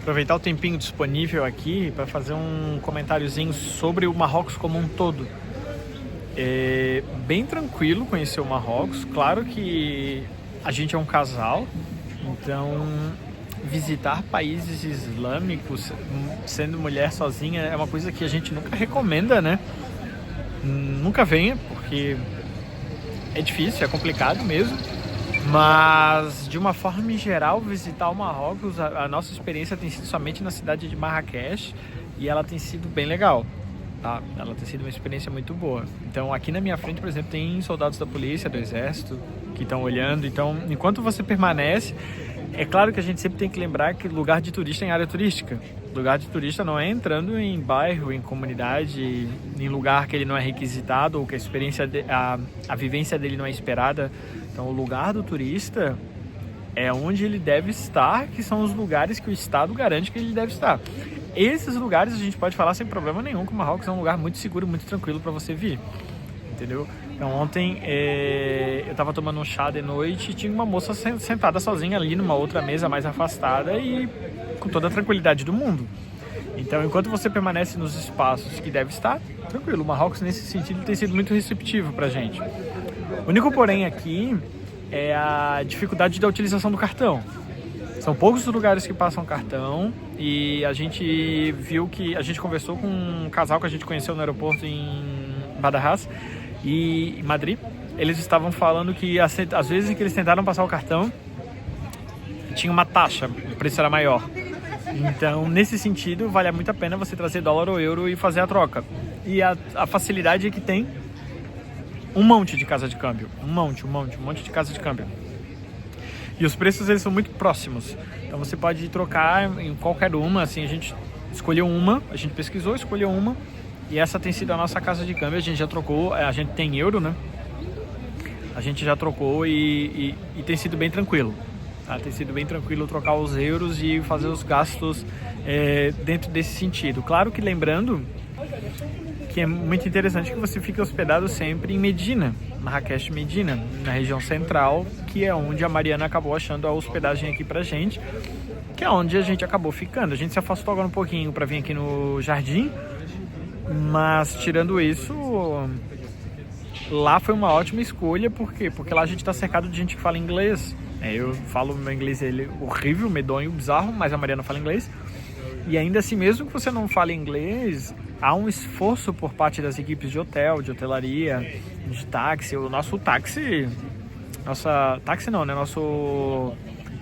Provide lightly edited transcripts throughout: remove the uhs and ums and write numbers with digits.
aproveitar o tempinho disponível aqui para fazer um comentáriozinho sobre o Marrocos como um todo. É bem tranquilo conhecer o Marrocos. Claro que a gente é um casal, então visitar países islâmicos sendo mulher sozinha é uma coisa que a gente nunca recomenda, né? Nunca venha, porque é difícil, é complicado mesmo. Mas, de uma forma geral, visitar o Marrocos, a nossa experiência tem sido somente na cidade de Marrakech e ela tem sido bem legal, tá? Ela tem sido uma experiência muito boa. Então, aqui na minha frente, por exemplo, tem soldados da polícia, do exército, que estão olhando. Então, enquanto você permanece, é claro que a gente sempre tem que lembrar que lugar de turista é em área turística. Lugar de turista não é entrando em bairro, em comunidade, em lugar que ele não é requisitado ou que a experiência, a vivência dele não é esperada. Então, o lugar do turista é onde ele deve estar, que são os lugares que o Estado garante que ele deve estar. Esses lugares a gente pode falar sem problema nenhum que o Marrocos é um lugar muito seguro, muito tranquilo para você vir, entendeu? Então, ontem eu estava tomando um chá de noite e tinha uma moça sentada sozinha ali numa outra mesa mais afastada e com toda a tranquilidade do mundo. Então, enquanto você permanece nos espaços que deve estar, tranquilo. O Marrocos, nesse sentido, tem sido muito receptivo para a gente. O único porém aqui é a dificuldade da utilização do cartão. São poucos os lugares que passam cartão e a gente viu que... A gente conversou com um casal que a gente conheceu no aeroporto em Badajoz e em Madrid. Eles estavam falando que às vezes que eles tentaram passar o cartão, tinha uma taxa, o preço era maior. Então, nesse sentido, vale muito a pena você trazer dólar ou euro e fazer a troca. E a facilidade é que tem um monte de casa de câmbio. Um monte de casa de câmbio. E os preços, eles são muito próximos. Então, você pode trocar em qualquer uma. Assim, a gente escolheu uma, a gente pesquisou, escolheu uma. E essa tem sido a nossa casa de câmbio. A gente já trocou, a gente tem euro, né? A gente já trocou e tem sido bem tranquilo. Tá? Tem sido bem tranquilo trocar os euros e fazer os gastos dentro desse sentido. Claro que lembrando que é muito interessante que você fique hospedado sempre em Medina, Marrakech Medina, na região central, que é onde a Mariana acabou achando a hospedagem aqui pra gente, que é onde a gente acabou ficando. A gente se afastou agora um pouquinho para vir aqui no Jardim, mas tirando isso, lá foi uma ótima escolha. Por quê? Porque lá a gente está cercado de gente que fala inglês. Eu falo meu inglês horrível, medonho, bizarro, mas a Mariana fala inglês. E ainda assim, mesmo que você não fale inglês, há um esforço por parte das equipes de hotel, de hotelaria, de táxi. O nosso táxi... Nosso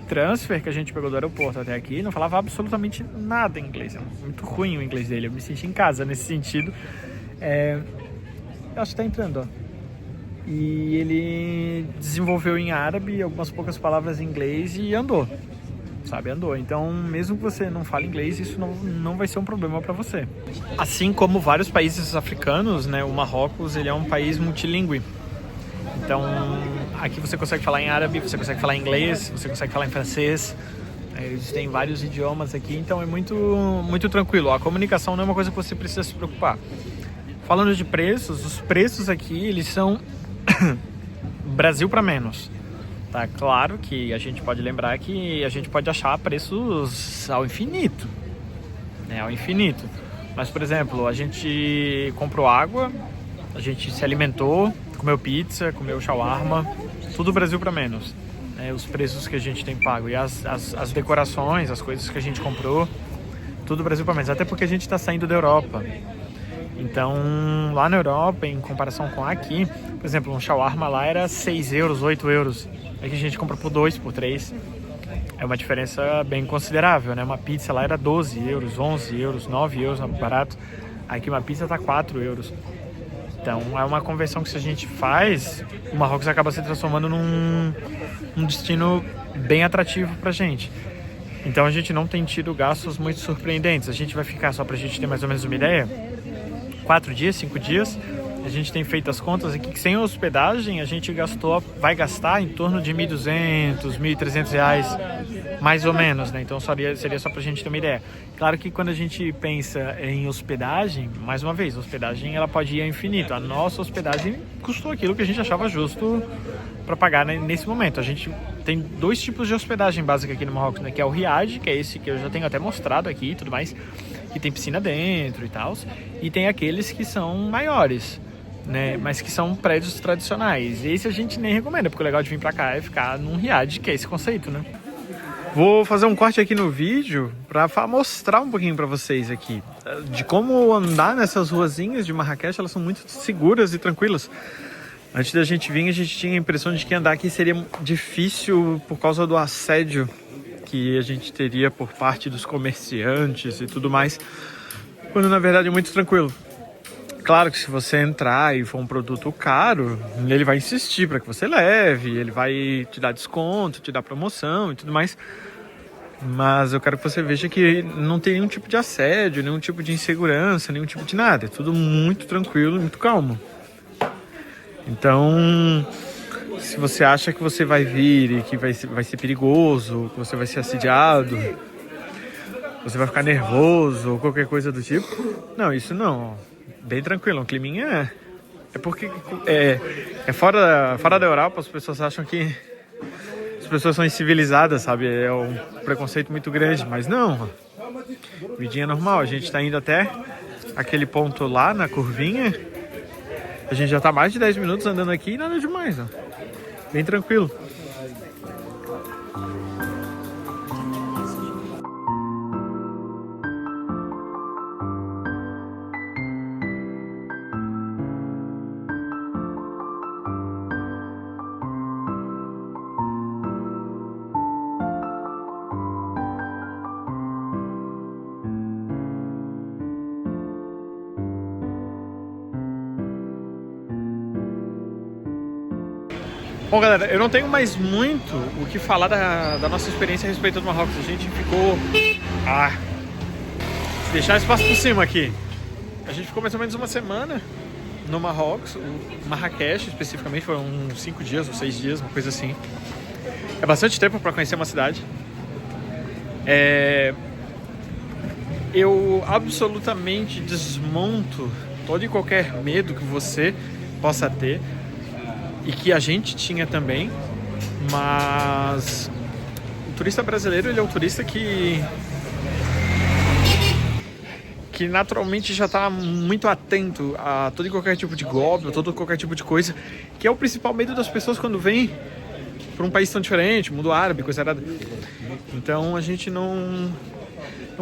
transfer que a gente pegou do aeroporto até aqui não falava absolutamente nada em inglês. É muito ruim o inglês dele. Eu me senti em casa nesse sentido. Eu acho que tá entrando, ó. E ele desenvolveu em árabe algumas poucas palavras em inglês e andou. Andou. Então, mesmo que você não fale inglês, isso não vai ser um problema para você. Assim como vários países africanos, né, o Marrocos, ele é um país multilingüe. Então, aqui você consegue falar em árabe, você consegue falar em inglês, você consegue falar em francês. Eles têm vários idiomas aqui, então é muito, muito tranquilo. A comunicação não é uma coisa que você precisa se preocupar. Falando de preços, os preços aqui, eles são Brasil para menos. Tá claro que a gente pode lembrar que a gente pode achar preços ao infinito, né? Ao infinito. Mas, por exemplo, a gente comprou água, a gente se alimentou, comeu pizza, comeu shawarma, tudo Brasil para menos, né? Os preços que a gente tem pago e as decorações, as coisas que a gente comprou, tudo Brasil para menos. Até porque a gente está saindo da Europa. Então, lá na Europa, em comparação com aqui, por exemplo, um shawarma lá era 6 euros, 8 euros. Aqui a gente compra por 2, por 3. É uma diferença bem considerável, né? Uma pizza lá era 12 euros, 11 euros, 9 euros, barato. Aqui uma pizza tá 4 euros. Então, é uma conversão que se a gente faz, o Marrocos acaba se transformando num destino bem atrativo pra gente. Então, a gente não tem tido gastos muito surpreendentes. A gente vai ficar, só pra gente ter mais ou menos uma ideia, 4 dias, 5 dias. A gente tem feito as contas aqui que sem hospedagem a gente vai gastar em torno de R$1.200, R$1.300, mais ou menos, né? Então seria só pra gente ter uma ideia. Claro que quando a gente pensa em hospedagem, mais uma vez, a hospedagem ela pode ir ao infinito. A nossa hospedagem custou aquilo que a gente achava justo para pagar nesse momento. A gente tem 2 tipos de hospedagem básica aqui no Marrocos, né? Que é o Riad, que é esse que eu já tenho até mostrado aqui e tudo mais, que tem piscina dentro e tal. E tem aqueles que são maiores, né? Mas que são prédios tradicionais. Esse a gente nem recomenda, porque o legal de vir para cá é ficar num Riad, que é esse conceito, né? Vou fazer um corte aqui no vídeo para mostrar um pouquinho para vocês aqui de como andar nessas ruazinhas de Marrakech. Elas são muito seguras e tranquilas. Antes da gente vir, a gente tinha a impressão de que andar aqui seria difícil por causa do assédio que a gente teria por parte dos comerciantes e tudo mais, quando na verdade é muito tranquilo. Claro que se você entrar e for um produto caro, ele vai insistir para que você leve, ele vai te dar desconto, te dar promoção e tudo mais. Mas eu quero que você veja que não tem nenhum tipo de assédio, nenhum tipo de insegurança, nenhum tipo de nada. É tudo muito tranquilo, muito calmo. Então, se você acha que você vai vir e que vai ser perigoso, que você vai ser assediado, você vai ficar nervoso ou qualquer coisa do tipo, não, isso não. Bem tranquilo, um climinha é porque fora da Europa. As pessoas acham que as pessoas são incivilizadas, sabe? É um preconceito muito grande, mas não. Vidinha normal, a gente tá indo até aquele ponto lá na curvinha. A gente já tá mais de 10 minutos andando aqui e nada demais, ó. Bem tranquilo. Bom, galera, eu não tenho mais muito o que falar da nossa experiência a respeito do Marrocos. A gente ficou... deixar espaço por cima aqui. A gente ficou mais ou menos uma semana no Marrocos, o Marrakech especificamente, foram uns 5 dias ou 6 dias, uma coisa assim. É bastante tempo para conhecer uma cidade. Eu absolutamente desmonto todo e qualquer medo que você possa ter, e que a gente tinha também, mas o turista brasileiro, ele é um turista que naturalmente já está muito atento a todo e qualquer tipo de golpe, a todo e qualquer tipo de coisa, que é o principal medo das pessoas quando vêm para um país tão diferente, mundo árabe, coisa errada. Então a gente não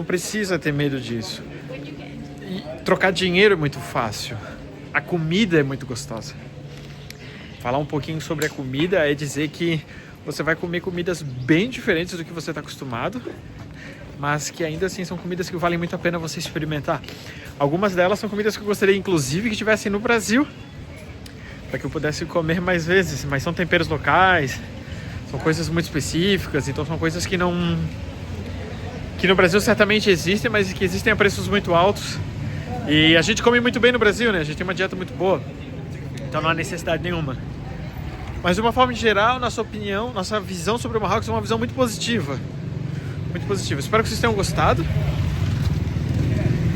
precisa ter medo disso. E trocar dinheiro é muito fácil, a comida é muito gostosa. Falar um pouquinho sobre a comida é dizer que você vai comer comidas bem diferentes do que você está acostumado, mas que ainda assim são comidas que valem muito a pena você experimentar. Algumas delas são comidas que eu gostaria inclusive que tivessem no Brasil, para que eu pudesse comer mais vezes, mas são temperos locais, são coisas muito específicas, então são coisas que no Brasil certamente existem, mas que existem a preços muito altos. E a gente come muito bem no Brasil, né? A gente tem uma dieta muito boa, então não há necessidade nenhuma. Mas de uma forma geral, nossa opinião, nossa visão sobre o Marrocos é uma visão muito positiva. Muito positiva. Espero que vocês tenham gostado.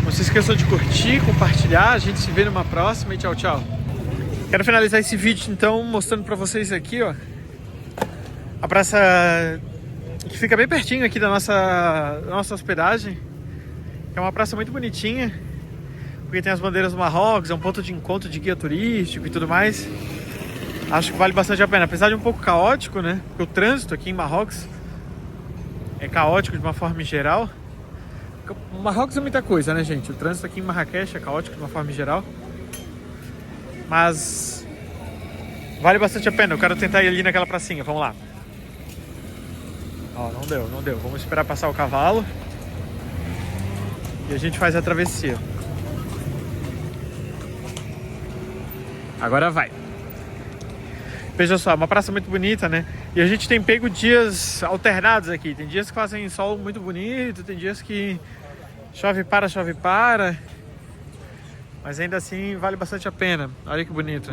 Não se esqueçam de curtir, compartilhar. A gente se vê numa próxima e tchau, tchau. Quero finalizar esse vídeo então mostrando pra vocês aqui, ó, a praça que fica bem pertinho aqui da nossa hospedagem. É uma praça muito bonitinha, porque tem as bandeiras do Marrocos, é um ponto de encontro de guia turístico e tudo mais. Acho que vale bastante a pena, apesar de um pouco caótico, né? Porque o trânsito aqui em Marrocos é caótico de uma forma geral. O Marrocos é muita coisa, né, gente? O trânsito aqui em Marrakech é caótico de uma forma geral. Mas vale bastante a pena. Eu quero tentar ir ali naquela pracinha, vamos lá. Ó, não deu. Vamos esperar passar o cavalo e a gente faz a travessia. Agora vai. Veja só, uma praça muito bonita, né? E a gente tem pego dias alternados aqui. Tem dias que fazem sol muito bonito, tem dias que chove para. Mas ainda assim vale bastante a pena. Olha que bonito.